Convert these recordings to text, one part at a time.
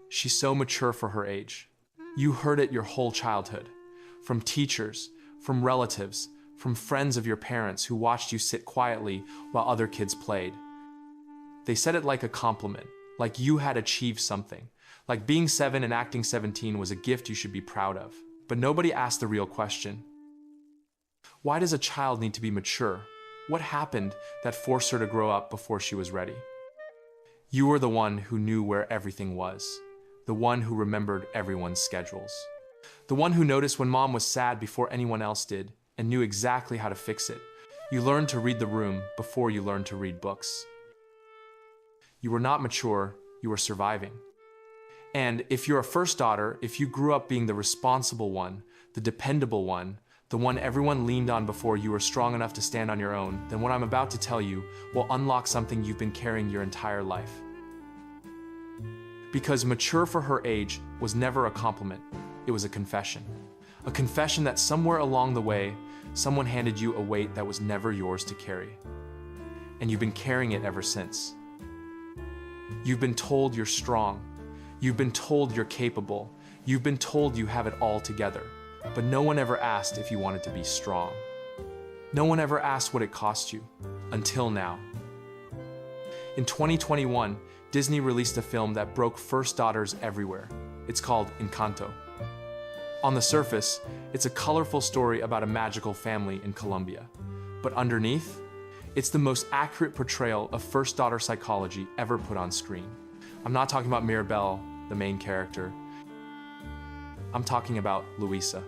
She's so mature for her age. You heard it your whole childhood. From teachers, from relatives, from friends of your parents who watched you sit quietly while other kids played. They said it like a compliment, like you had achieved something, like being 7 and acting 17 was a gift you should be proud of. But nobody asked the real question. Why does a child need to be mature? What happened that forced her to grow up before she was ready? You were the one who knew where everything was, the one who remembered everyone's schedules, the one who noticed when mom was sad before anyone else did and knew exactly how to fix it. You learned to read the room before you learned to read books. You were not mature, you were surviving. And if you're a first daughter, if you grew up being the responsible one, the dependable one, the one everyone leaned on before you were strong enough to stand on your own, then what I'm about to tell you will unlock something you've been carrying your entire life. Because mature for her age was never a compliment, it was a confession. A confession that somewhere along the way, someone handed you a weight that was never yours to carry. And you've been carrying it ever since. You've been told you're strong. You've been told you're capable. You've been told you have it all together. But no one ever asked if you wanted to be strong. No one ever asked what it cost you, until now. In 2021, Disney released a film that broke first daughters everywhere. It's called Encanto. On the surface, it's a colorful story about a magical family in Colombia. But underneath, it's the most accurate portrayal of first daughter psychology ever put on screen. I'm not talking about Mirabel, the main character. I'm talking about Luisa,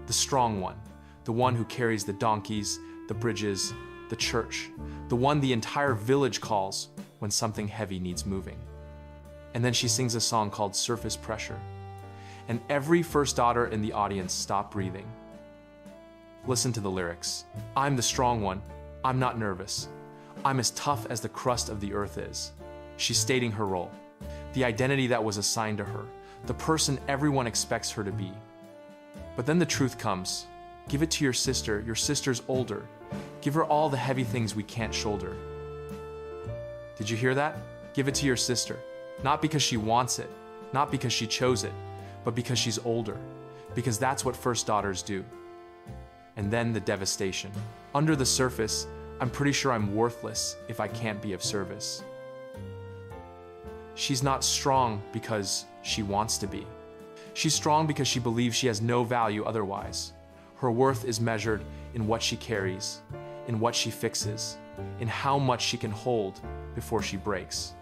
the strong one, the one who carries the donkeys, the bridges, the church, the one the entire village calls when something heavy needs moving. And then she sings a song called Surface Pressure. And every first daughter in the audience stopped breathing. Listen to the lyrics. I'm the strong one. I'm not nervous. I'm as tough as the crust of the earth is. She's stating her role, the identity that was assigned to her, the person everyone expects her to be. But then the truth comes. Give it to your sister. Your sister's older. Give her all the heavy things we can't shoulder. Did you hear that? Give it to your sister. Not because she wants it, not because she chose it, but because she's older. Because that's what first daughters do. And then the devastation. Under the surface, I'm pretty sure I'm worthless if I can't be of service. She's not strong because she wants to be. She's strong because she believes she has no value otherwise. Her worth is measured in what she carries, in what she fixes, in how much she can hold before she breaks.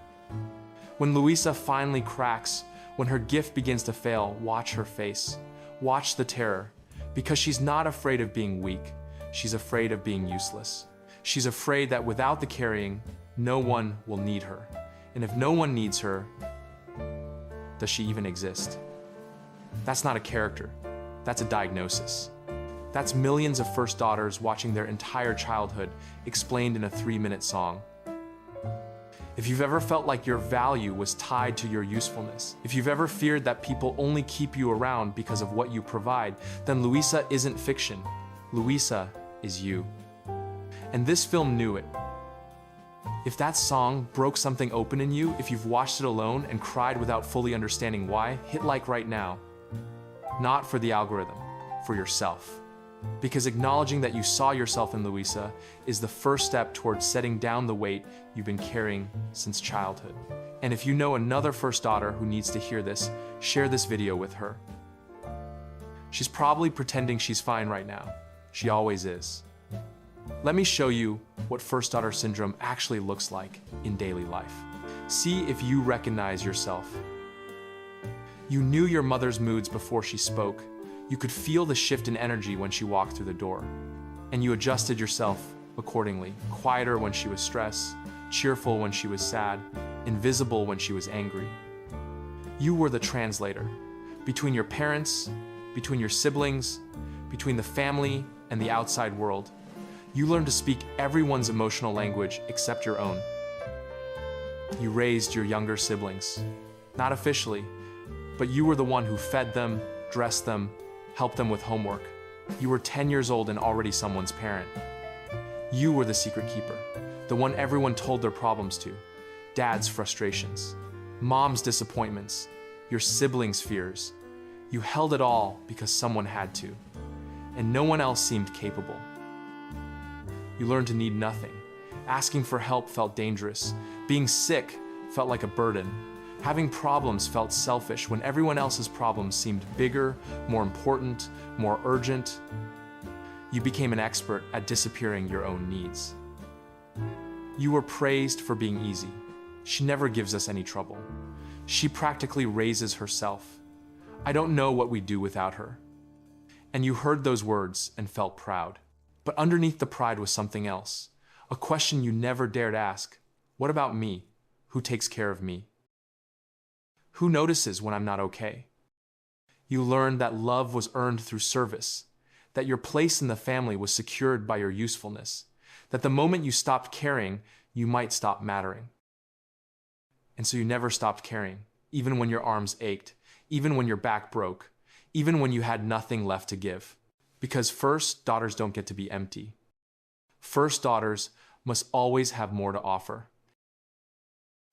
When Luisa finally cracks, when her gift begins to fail, watch her face. Watch the terror. Because she's not afraid of being weak. She's afraid of being useless. She's afraid that without the carrying, no one will need her. And if no one needs her, does she even exist? That's not a character. That's a diagnosis. That's millions of first daughters watching their entire childhood explained in a 3-minute song. If you've ever felt like your value was tied to your usefulness, if you've ever feared that people only keep you around because of what you provide, then Luisa isn't fiction. Luisa is you. And this film knew it. If that song broke something open in you, if you've watched it alone and cried without fully understanding why, hit like right now. Not for the algorithm, for yourself. Because acknowledging that you saw yourself in Luisa is the first step towards setting down the weight you've been carrying since childhood. And if you know another first daughter who needs to hear this, share this video with her. She's probably pretending she's fine right now. She always is. Let me show you what first daughter syndrome actually looks like in daily life. See if you recognize yourself. You knew your mother's moods before she spoke. You could feel the shift in energy when she walked through the door. And you adjusted yourself accordingly. Quieter when she was stressed, cheerful when she was sad, invisible when she was angry. You were the translator between your parents, between your siblings, between the family and the outside world. You learned to speak everyone's emotional language except your own. You raised your younger siblings, not officially, but you were the one who fed them, dressed them, helped them with homework. You were 10 years old and already someone's parent. You were the secret keeper, the one everyone told their problems to, dad's frustrations, mom's disappointments, your siblings' fears. You held it all because someone had to, and no one else seemed capable. You learned to need nothing. Asking for help felt dangerous. Being sick felt like a burden. Having problems felt selfish when everyone else's problems seemed bigger, more important, more urgent. You became an expert at disappearing your own needs. You were praised for being easy. She never gives us any trouble. She practically raises herself. I don't know what we'd do without her. And you heard those words and felt proud. But underneath the pride was something else. A question you never dared ask. What about me? Who takes care of me? Who notices when I'm not okay? You learned that love was earned through service, that your place in the family was secured by your usefulness, that the moment you stopped caring, you might stop mattering. And so you never stopped caring, even when your arms ached, even when your back broke, even when you had nothing left to give. Because first, daughters don't get to be empty. First daughters must always have more to offer.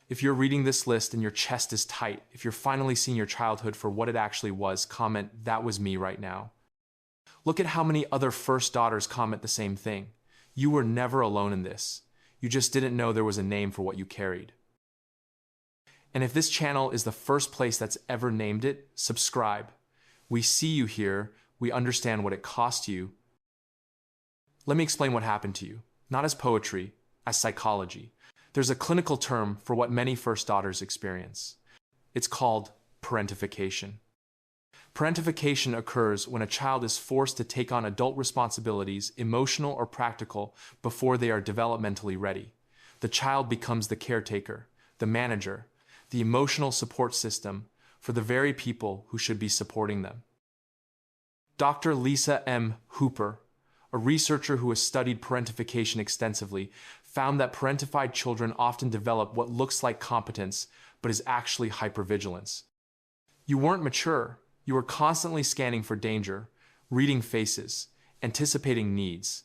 If you're reading this list and your chest is tight, if you're finally seeing your childhood for what it actually was, comment, "That was me right now." Look at how many other first daughters comment the same thing. You were never alone in this. You just didn't know there was a name for what you carried. And if this channel is the first place that's ever named it, subscribe. We see you here. We understand what it cost you. Let me explain what happened to you, not as poetry, as psychology. There's a clinical term for what many first daughters experience. It's called parentification. Parentification occurs when a child is forced to take on adult responsibilities, emotional or practical, before they are developmentally ready. The child becomes the caretaker, the manager, the emotional support system for the very people who should be supporting them. Dr. Lisa M. Hooper, a researcher who has studied parentification extensively, found that parentified children often develop what looks like competence, but is actually hypervigilance. You weren't mature. You were constantly scanning for danger, reading faces, anticipating needs,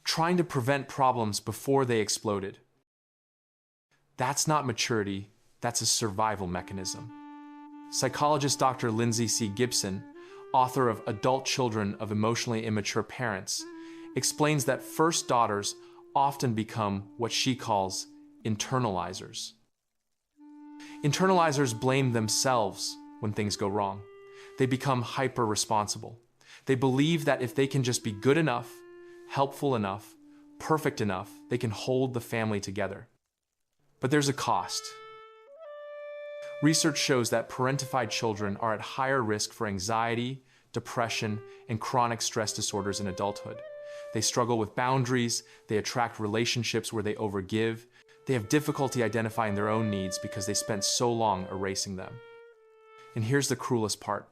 trying to prevent problems before they exploded. That's not maturity, that's a survival mechanism. Psychologist Dr. Lindsay C. Gibson, author of Adult Children of Emotionally Immature Parents, explains that first daughters often become what she calls internalizers. Internalizers blame themselves when things go wrong. They become hyper-responsible. They believe that if they can just be good enough, helpful enough, perfect enough, they can hold the family together. But there's a cost. Research shows that parentified children are at higher risk for anxiety, depression, and chronic stress disorders in adulthood. They struggle with boundaries, they attract relationships where they overgive, they have difficulty identifying their own needs because they spent so long erasing them. And here's the cruelest part.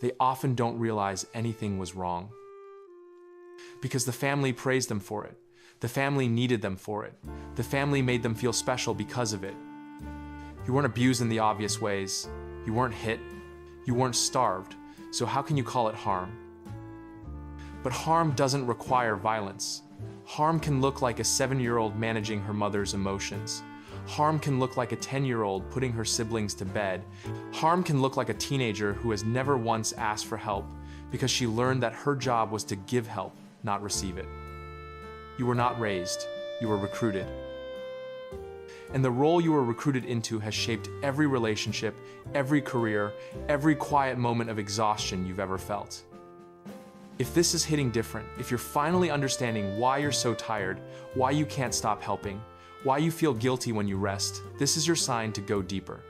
They often don't realize anything was wrong. Because the family praised them for it. The family needed them for it. The family made them feel special because of it. You weren't abused in the obvious ways. You weren't hit. You weren't starved. So how can you call it harm? But harm doesn't require violence. Harm can look like a 7-year-old managing her mother's emotions. Harm can look like a 10-year-old putting her siblings to bed. Harm can look like a teenager who has never once asked for help because she learned that her job was to give help, not receive it. You were not raised, you were recruited. And the role you were recruited into has shaped every relationship, every career, every quiet moment of exhaustion you've ever felt. If this is hitting different, if you're finally understanding why you're so tired, why you can't stop helping, why you feel guilty when you rest, this is your sign to go deeper.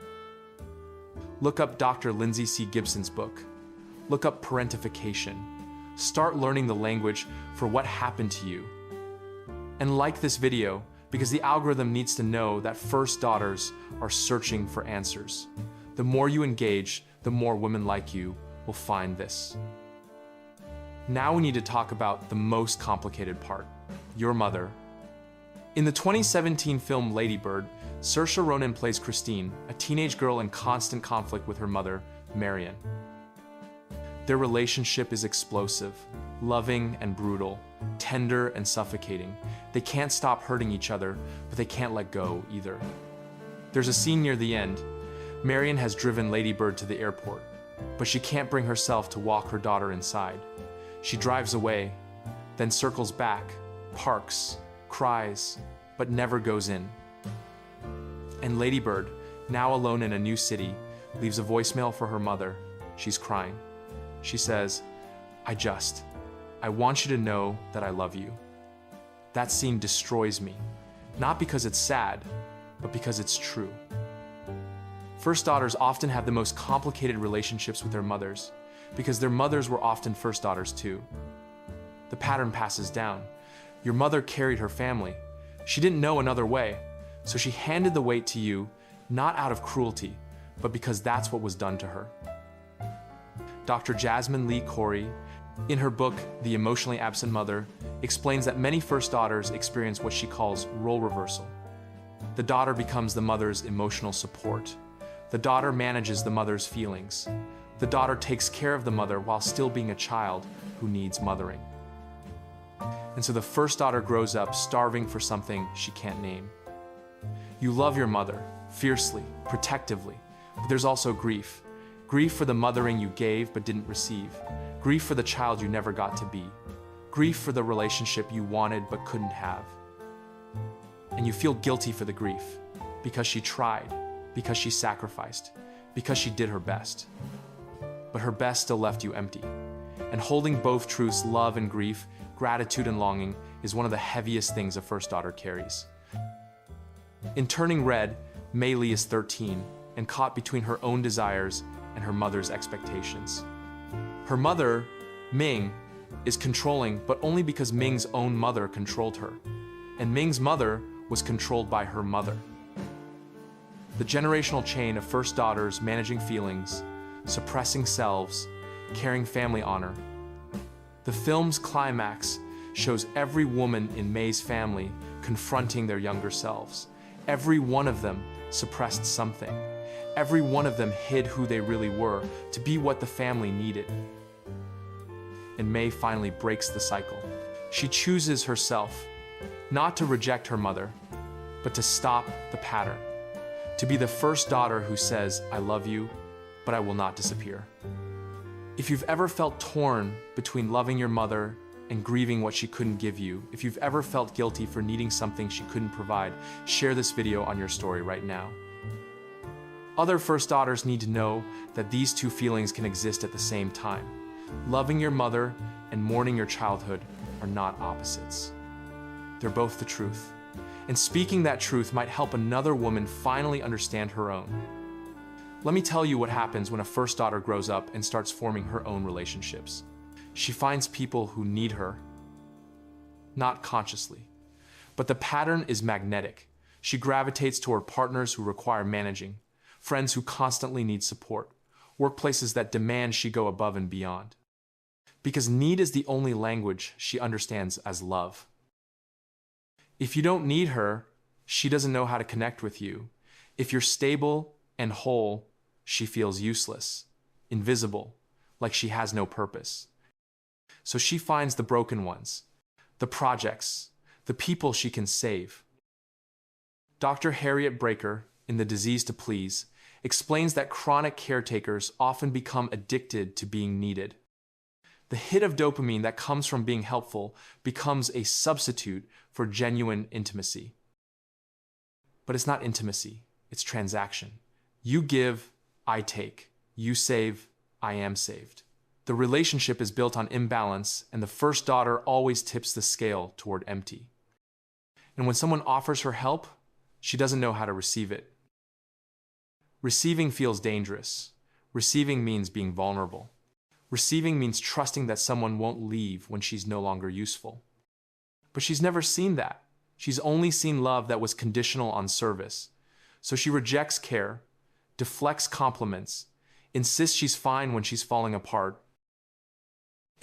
Look up Dr. Lindsay C. Gibson's book. Look up parentification. Start learning the language for what happened to you. And like this video, because the algorithm needs to know that first daughters are searching for answers. The more you engage, the more women like you will find this. Now we need to talk about the most complicated part, your mother. In the 2017 film Lady Bird, Saoirse Ronan plays Christine, a teenage girl in constant conflict with her mother, Marion. Their relationship is explosive, loving and brutal, tender and suffocating. They can't stop hurting each other, but they can't let go either. There's a scene near the end. Marion has driven Ladybird to the airport, but she can't bring herself to walk her daughter inside. She drives away, then circles back, parks, cries, but never goes in. And Ladybird, now alone in a new city, leaves a voicemail for her mother. She's crying. She says, I want you to know that I love you. That scene destroys me, not because it's sad, but because it's true. First daughters often have the most complicated relationships with their mothers, because their mothers were often first daughters too. The pattern passes down. Your mother carried her family. She didn't know another way, so she handed the weight to you, not out of cruelty, but because that's what was done to her. Dr. Jasmine Lee Corey, in her book, The Emotionally Absent Mother, explains that many first daughters experience what she calls role reversal. The daughter becomes the mother's emotional support. The daughter manages the mother's feelings. The daughter takes care of the mother while still being a child who needs mothering. And so the first daughter grows up starving for something she can't name. You love your mother, fiercely, protectively, but there's also grief. Grief for the mothering you gave but didn't receive. Grief for the child you never got to be. Grief for the relationship you wanted but couldn't have. And you feel guilty for the grief, because she tried, because she sacrificed, because she did her best. But her best still left you empty. And holding both truths, love and grief, gratitude and longing, is one of the heaviest things a first daughter carries. In Turning Red, Mei Li is 13 and caught between her own desires and her mother's expectations. Her mother, Ming, is controlling, but only because Ming's own mother controlled her. And Ming's mother was controlled by her mother. The generational chain of first daughters managing feelings, suppressing selves, carrying family honor. The film's climax shows every woman in May's family confronting their younger selves. Every one of them suppressed something. Every one of them hid who they really were to be what the family needed. And May finally breaks the cycle. She chooses herself, not to reject her mother, but to stop the pattern. To be the first daughter who says, I love you, but I will not disappear. If you've ever felt torn between loving your mother and grieving what she couldn't give you, if you've ever felt guilty for needing something she couldn't provide, share this video on your story right now. Other first daughters need to know that these two feelings can exist at the same time. Loving your mother and mourning your childhood are not opposites. They're both the truth. And speaking that truth might help another woman finally understand her own. Let me tell you what happens when a first daughter grows up and starts forming her own relationships. She finds people who need her, not consciously. But the pattern is magnetic. She gravitates toward partners who require managing, friends who constantly need support, workplaces that demand she go above and beyond. Because need is the only language she understands as love. If you don't need her, she doesn't know how to connect with you. If you're stable and whole, she feels useless, invisible, like she has no purpose. So she finds the broken ones, the projects, the people she can save. Dr. Harriet Breaker, in The Disease to Please, explains that chronic caretakers often become addicted to being needed. The hit of dopamine that comes from being helpful becomes a substitute for genuine intimacy. But it's not intimacy, it's transaction. You give, I take. You save, I am saved. The relationship is built on imbalance, and the first daughter always tips the scale toward empty. And when someone offers her help, she doesn't know how to receive it. Receiving feels dangerous. Receiving means being vulnerable. Receiving means trusting that someone won't leave when she's no longer useful. But she's never seen that. She's only seen love that was conditional on service. So she rejects care, deflects compliments, insists she's fine when she's falling apart.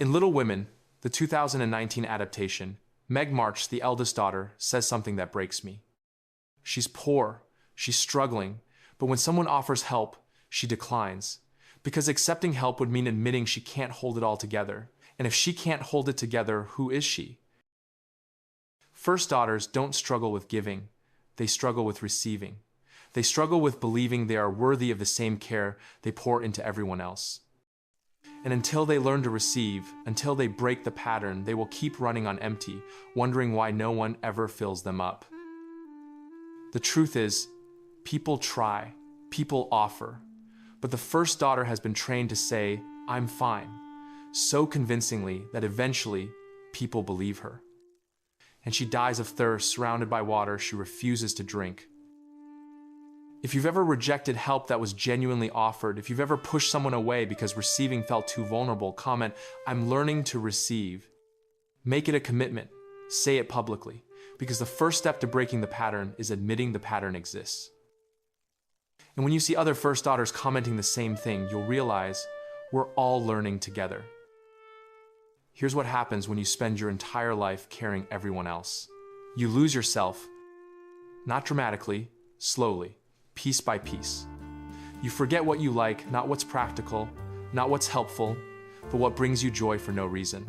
In Little Women, the 2019 adaptation, Meg March, the eldest daughter, says something that breaks me. She's poor, she's struggling, but when someone offers help, she declines. Because accepting help would mean admitting she can't hold it all together. And if she can't hold it together, who is she? First daughters don't struggle with giving, they struggle with receiving. They struggle with believing they are worthy of the same care they pour into everyone else. And until they learn to receive, until they break the pattern, they will keep running on empty, wondering why no one ever fills them up. The truth is, people try, people offer, but the first daughter has been trained to say, "I'm fine," so convincingly that eventually people believe her. And she dies of thirst, surrounded by water she refuses to drink. If you've ever rejected help that was genuinely offered, if you've ever pushed someone away because receiving felt too vulnerable, comment, "I'm learning to receive." Make it a commitment. Say it publicly. Because the first step to breaking the pattern is admitting the pattern exists. And when you see other first daughters commenting the same thing, you'll realize we're all learning together. Here's what happens when you spend your entire life carrying everyone else. You lose yourself, not dramatically, slowly, piece by piece. You forget what you like, not what's practical, not what's helpful, but what brings you joy for no reason.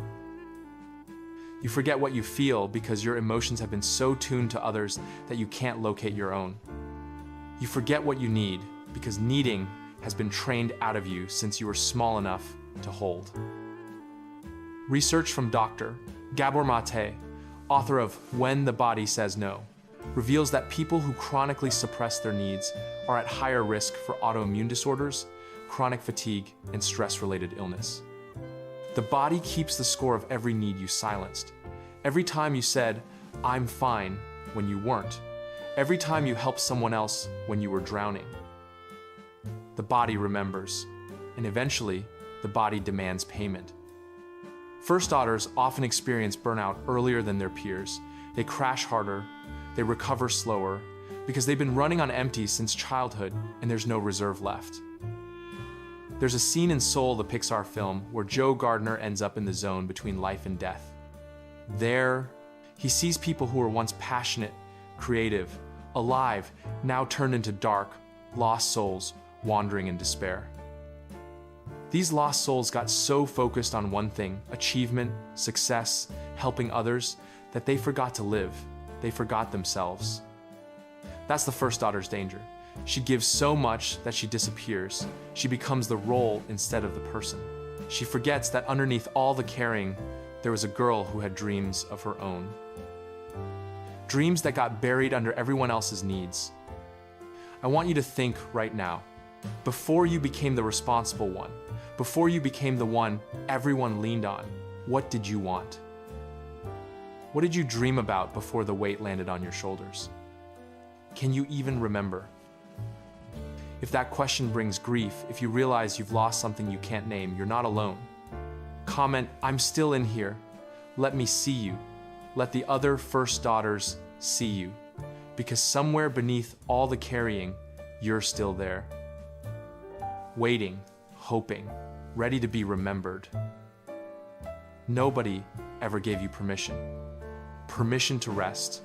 You forget what you feel because your emotions have been so tuned to others that you can't locate your own. You forget what you need because needing has been trained out of you since you were small enough to hold. Research from Dr. Gabor Mate, author of When the Body Says No, reveals that people who chronically suppress their needs are at higher risk for autoimmune disorders, chronic fatigue, and stress-related illness. The body keeps the score of every need you silenced. Every time you said, "I'm fine," when you weren't. Every time you helped someone else when you were drowning. The body remembers, and eventually, the body demands payment. First daughters often experience burnout earlier than their peers. They crash harder, they recover slower, because they've been running on empty since childhood and there's no reserve left. There's a scene in Soul, the Pixar film, where Joe Gardner ends up in the zone between life and death. There, he sees people who were once passionate, creative, alive, now turned into dark, lost souls wandering in despair. These lost souls got so focused on one thing, achievement, success, helping others, that they forgot to live. They forgot themselves. That's the first daughter's danger. She gives so much that she disappears. She becomes the role instead of the person. She forgets that underneath all the caring, there was a girl who had dreams of her own. Dreams that got buried under everyone else's needs. I want you to think right now, before you became the responsible one, before you became the one everyone leaned on, what did you want? What did you dream about before the weight landed on your shoulders? Can you even remember? If that question brings grief, if you realize you've lost something you can't name, you're not alone. Comment, "I'm still in here. Let me see you." Let the other first daughters see you. Because somewhere beneath all the carrying, you're still there. Waiting, hoping, ready to be remembered. Nobody ever gave you permission. Permission to rest.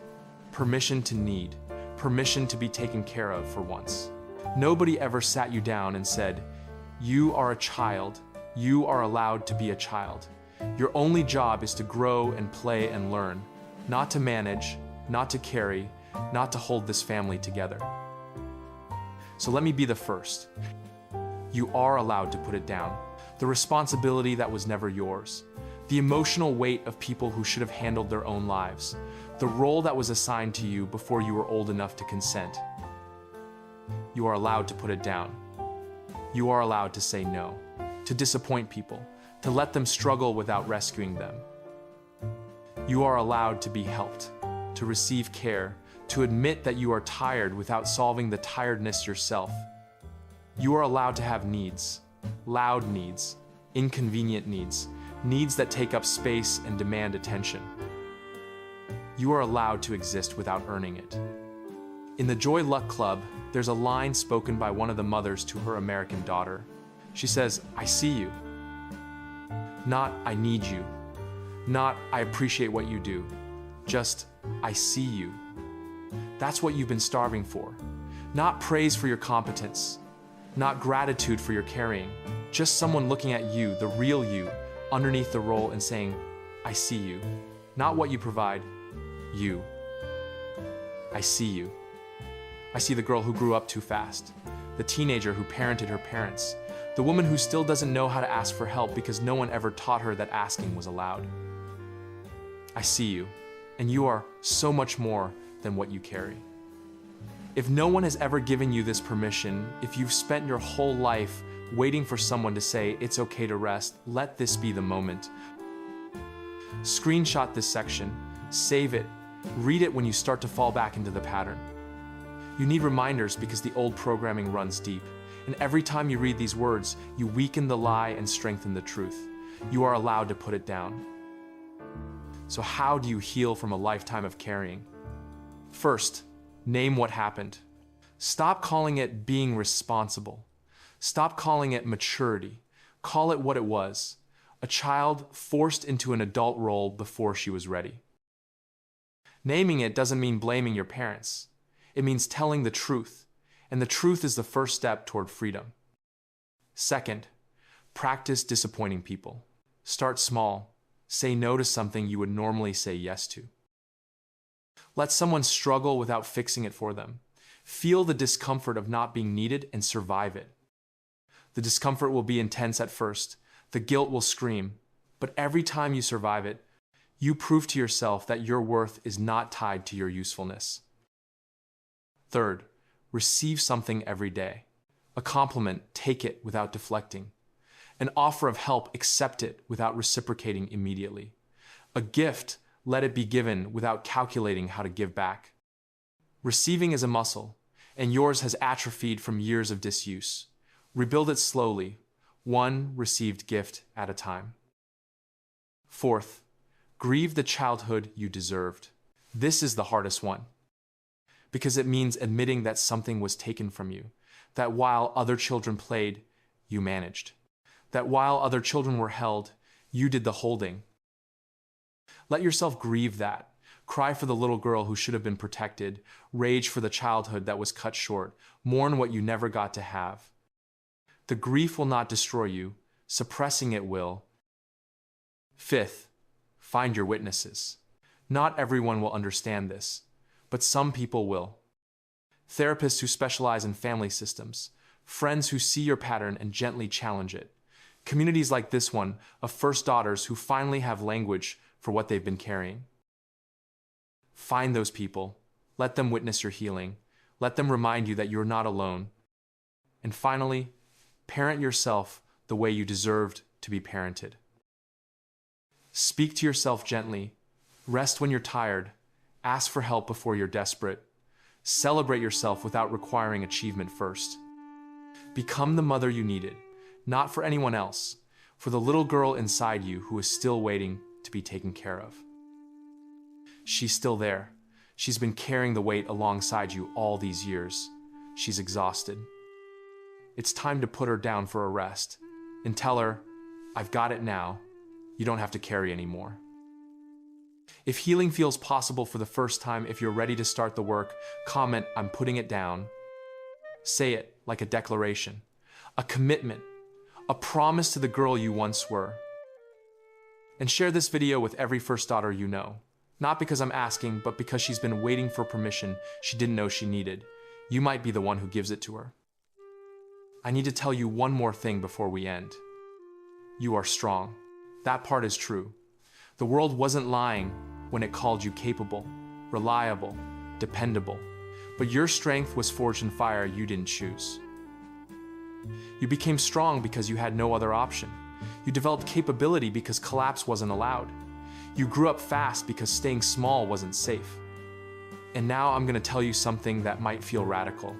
Permission to need. Permission to be taken care of for once. Nobody ever sat you down and said, "You are a child. You are allowed to be a child. Your only job is to grow and play and learn, not to manage, not to carry, not to hold this family together." So let me be the first. You are allowed to put it down. The responsibility that was never yours. The emotional weight of people who should have handled their own lives. The role that was assigned to you before you were old enough to consent. You are allowed to put it down. You are allowed to say no, to disappoint people, to let them struggle without rescuing them. You are allowed to be helped, to receive care, to admit that you are tired without solving the tiredness yourself. You are allowed to have needs, loud needs, inconvenient needs, needs that take up space and demand attention. You are allowed to exist without earning it. In the Joy Luck Club, there's a line spoken by one of the mothers to her American daughter. She says, "I see you." Not, "I need you." Not, "I appreciate what you do." Just, "I see you." That's what you've been starving for. Not praise for your competence. Not gratitude for your caring. Just someone looking at you, the real you, underneath the role and saying, "I see you." Not what you provide, you. I see you. I see the girl who grew up too fast, the teenager who parented her parents, the woman who still doesn't know how to ask for help because no one ever taught her that asking was allowed. I see you, and you are so much more than what you carry. If no one has ever given you this permission, if you've spent your whole life waiting for someone to say it's okay to rest, let this be the moment. Screenshot this section, save it, read it when you start to fall back into the pattern. You need reminders because the old programming runs deep, and every time you read these words, you weaken the lie and strengthen the truth. You are allowed to put it down. So how do you heal from a lifetime of carrying? First, name what happened. Stop calling it being responsible. Stop calling it maturity. Call it what it was. A child forced into an adult role before she was ready. Naming it doesn't mean blaming your parents. It means telling the truth, and the truth is the first step toward freedom. Second, practice disappointing people. Start small. Say no to something you would normally say yes to. Let someone struggle without fixing it for them. Feel the discomfort of not being needed and survive it. The discomfort will be intense at first. The guilt will scream. But every time you survive it, you prove to yourself that your worth is not tied to your usefulness. Third, receive something every day. A compliment, take it without deflecting. An offer of help, accept it without reciprocating immediately. A gift, let it be given without calculating how to give back. Receiving is a muscle, and yours has atrophied from years of disuse. Rebuild it slowly, one received gift at a time. Fourth, grieve the childhood you deserved. This is the hardest one, because it means admitting that something was taken from you, that while other children played, you managed, that while other children were held, you did the holding. Let yourself grieve that. Cry for the little girl who should have been protected, rage for the childhood that was cut short, mourn what you never got to have. The grief will not destroy you, suppressing it will. Fifth, find your witnesses. Not everyone will understand this, but some people will. Therapists who specialize in family systems, friends who see your pattern and gently challenge it, communities like this one of first daughters who finally have language for what they've been carrying. Find those people, let them witness your healing, let them remind you that you're not alone. And finally, parent yourself the way you deserved to be parented. Speak to yourself gently, rest when you're tired, ask for help before you're desperate, celebrate yourself without requiring achievement first. Become the mother you needed, not for anyone else, for the little girl inside you who is still waiting to be taken care of. She's still there. She's been carrying the weight alongside you all these years. She's exhausted. It's time to put her down for a rest and tell her, I've got it now. You don't have to carry anymore. If healing feels possible for the first time, if you're ready to start the work, comment, I'm putting it down. Say it like a declaration, a commitment, a promise to the girl you once were. And share this video with every first daughter you know. Not because I'm asking, but because she's been waiting for permission she didn't know she needed. You might be the one who gives it to her. I need to tell you one more thing before we end. You are strong. That part is true. The world wasn't lying when it called you capable, reliable, dependable. But your strength was forged in fire you didn't choose. You became strong because you had no other option. You developed capability because collapse wasn't allowed. You grew up fast because staying small wasn't safe. And now I'm going to tell you something that might feel radical.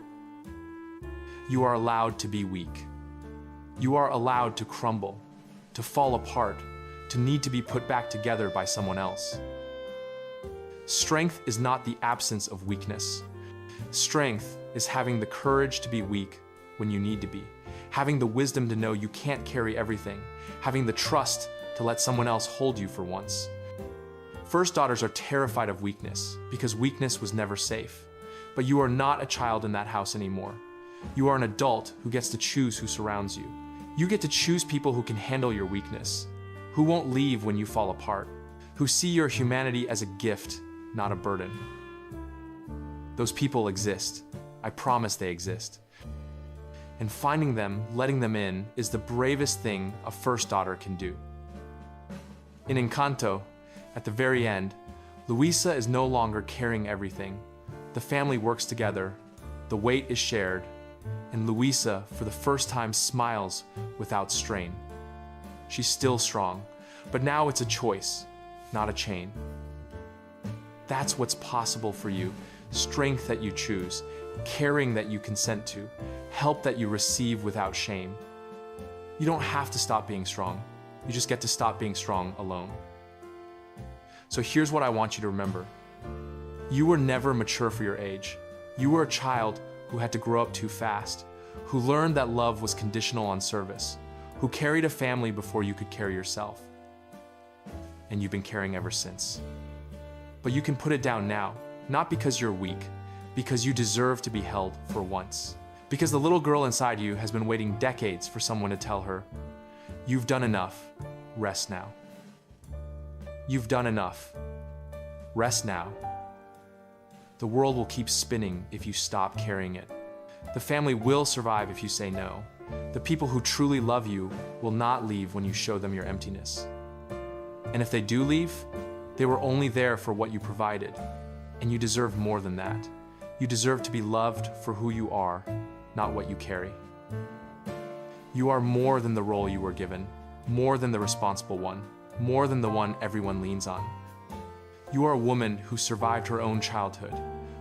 You are allowed to be weak. You are allowed to crumble, to fall apart, to need to be put back together by someone else. Strength is not the absence of weakness. Strength is having the courage to be weak when you need to be, having the wisdom to know you can't carry everything, having the trust to let someone else hold you for once. First daughters are terrified of weakness because weakness was never safe. But you are not a child in that house anymore. You are an adult who gets to choose who surrounds you. You get to choose people who can handle your weakness, who won't leave when you fall apart, who see your humanity as a gift, not a burden. Those people exist. I I promise they exist. And finding them, letting them in, is the bravest thing a first daughter can do. In Encanto, at the very end, Luisa is no longer carrying everything. The family works together, the weight is shared, and Luisa, for the first time, smiles without strain. She's still strong, but now it's a choice, not a chain. That's what's possible for you: strength that you choose, caring that you consent to, help that you receive without shame. You don't have to stop being strong. You just get to stop being strong alone. So here's what I want you to remember. You were never mature for your age. You were a child who had to grow up too fast, who learned that love was conditional on service, who carried a family before you could carry yourself. And you've been carrying ever since. But you can put it down now, not because you're weak, because you deserve to be held for once. Because the little girl inside you has been waiting decades for someone to tell her, "You've done enough, rest now." You've done enough, rest now. The world will keep spinning if you stop carrying it. The family will survive if you say no. The people who truly love you will not leave when you show them your emptiness. And if they do leave, they were only there for what you provided, and you deserve more than that. You deserve to be loved for who you are, not what you carry. You are more than the role you were given, more than the responsible one, more than the one everyone leans on. You are a woman who survived her own childhood,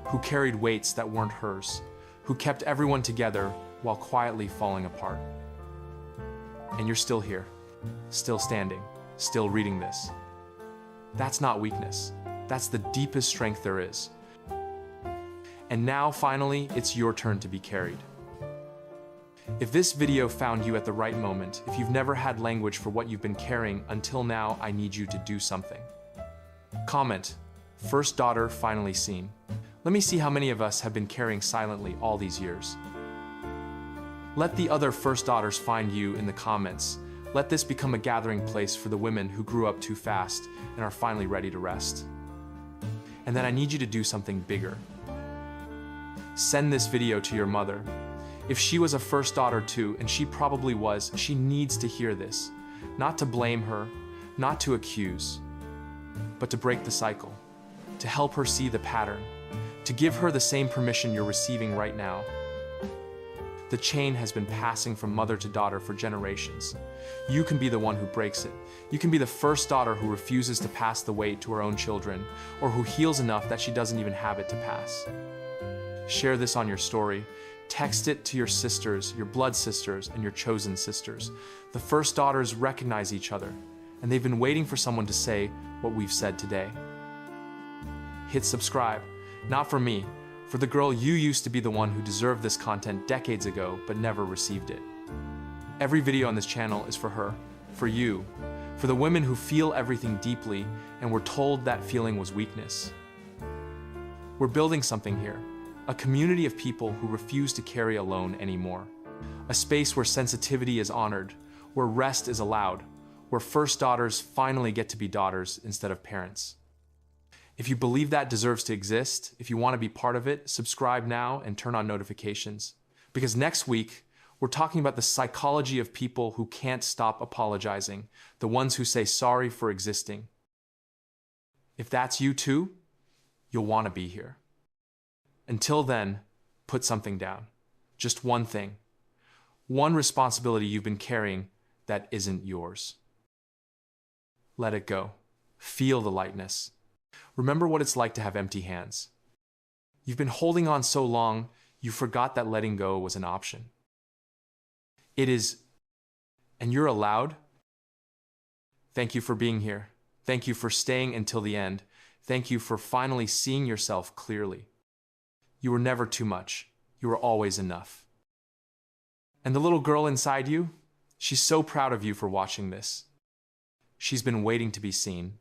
who carried weights that weren't hers, who kept everyone together while quietly falling apart. And you're still here, still standing, still reading this. That's not weakness. That's the deepest strength there is. And now, finally, it's your turn to be carried. If this video found you at the right moment, if you've never had language for what you've been carrying until now, I need you to do something. Comment, "First daughter finally seen." Let me see how many of us have been carrying silently all these years. Let the other first daughters find you in the comments. Let this become a gathering place for the women who grew up too fast and are finally ready to rest. And then I need you to do something bigger. Send this video to your mother. If she was a first daughter too, and she probably was, she needs to hear this. Not to blame her, not to accuse, but to break the cycle, to help her see the pattern, to give her the same permission you're receiving right now. The chain has been passing from mother to daughter for generations. You can be the one who breaks it. You can be the first daughter who refuses to pass the weight to her own children, or who heals enough that she doesn't even have it to pass. Share this on your story. Text it to your sisters, your blood sisters, and your chosen sisters. The first daughters recognize each other, and they've been waiting for someone to say what we've said today. Hit subscribe, not for me, for the girl you used to be the one who deserved this content decades ago but never received it. Every video on this channel is for her, for you, for the women who feel everything deeply and were told that feeling was weakness. We're building something here. A community of people who refuse to carry alone anymore. A space where sensitivity is honored, where rest is allowed, where first daughters finally get to be daughters instead of parents. If you believe that deserves to exist, if you want to be part of it, subscribe now and turn on notifications. Because next week, we're talking about the psychology of people who can't stop apologizing, the ones who say sorry for existing. If that's you too, you'll want to be here. Until then, put something down. Just one thing. One responsibility you've been carrying that isn't yours. Let it go. Feel the lightness. Remember what it's like to have empty hands. You've been holding on so long, you forgot that letting go was an option. It is, and you're allowed. Thank you for being here. Thank you for staying until the end. Thank you for finally seeing yourself clearly. You were never too much. You were always enough. And the little girl inside you, she's so proud of you for watching this. She's been waiting to be seen.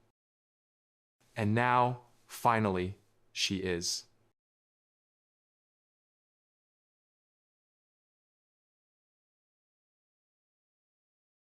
And now, finally, she is.